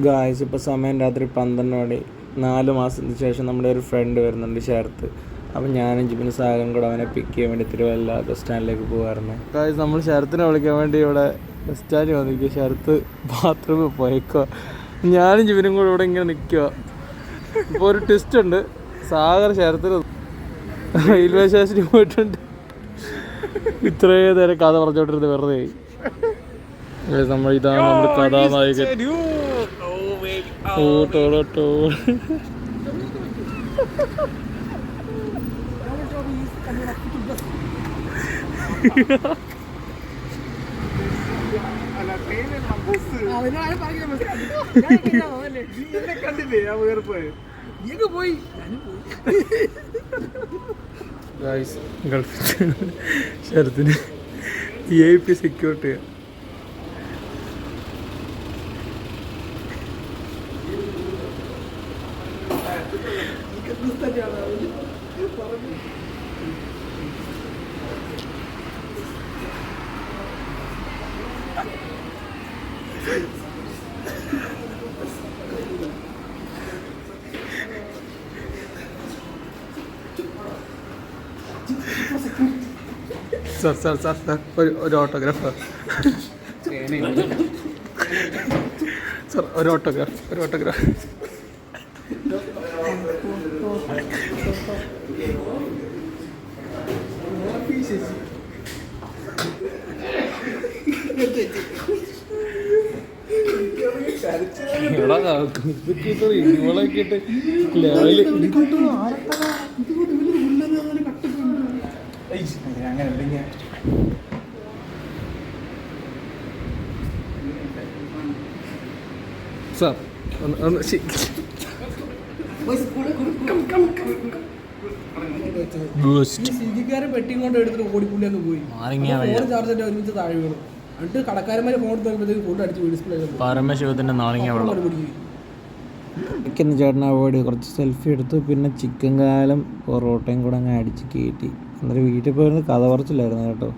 Guys ഇപ്പോൾ സമയം രാത്രി 12 മണി. 4 മാസത്തിന് ശേഷം നമ്മുടെ ഒരു ഫ്രണ്ട് വരുന്നുണ്ട്, ശരത്ത്. അപ്പം ഞാനും ജിബിന് സാഗറും കൂടെ അവനെ പിക്ക് ചെയ്യാൻ വേണ്ടി തിരുവല്ല ബസ് സ്റ്റാൻഡിലേക്ക് പോകുമായിരുന്നു. ഗായ്സ് നമ്മൾ ശരത്തിനെ വിളിക്കാൻ വേണ്ടി ഇവിടെ ബസ് സ്റ്റാൻഡിൽ വന്നിരിക്കുക. ശരത്ത് ബാത്റൂമിൽ പോയേക്കുക. ഞാനും ജിബിനും കൂടെ ഇവിടെ ഇങ്ങനെ നിൽക്കുക. ഇപ്പോൾ ഒരു ട്വിസ്റ്റ് ഉണ്ട്. സാഗർ ശരത്തിന് റെയിൽവേ സ്റ്റേഷനിൽ പോയിട്ടുണ്ട്. ഇത്രയും നേരം കഥ പറഞ്ഞോണ്ടിരുന്നത് വെറുതെ. നമ്മൾ ഇതാണ് നമ്മുടെ കഥാനായകൻ. ഗൾഫിൽ ശരത്തിന് VIP സെക്യൂരിറ്റി. സാർ ഒരു ഓട്ടോഗ്രാഫ് സാർ, ഒരു ഓട്ടോഗ്രാഫ്. ഇവളൊക്കെ ഇട്ട് ലെവല് സാർ ഒന്ന് സിജിക്കാരൻ പെട്ടിയും കൊണ്ട് എടുത്തിട്ട് ഓടിപ്പുള്ളി അങ്ങ് പോയി. ചാർജ് ഒരുമിച്ച് താഴെ വീണു. എന്നിട്ട് കടക്കാരന്മാരെ ഫോൺ എടുത്ത് ഫോട്ടോ അടിച്ച് ഡിസ്പ്ലേ പരമശിവത്തിൻ്റെ നാളിങ്ങ ചിക്കൻ ചേട്ടൻ അവോയ്ഡ് കുറച്ച് സെൽഫി എടുത്തു. പിന്നെ ചിക്കൻ കാലും പൊറോട്ടയും കൂടെ അങ്ങ് അടിച്ച് കയറ്റി. എന്നിട്ട് വീട്ടിൽ പോയിരുന്ന് കഥ പറച്ചില്ലായിരുന്നു കേട്ടോ.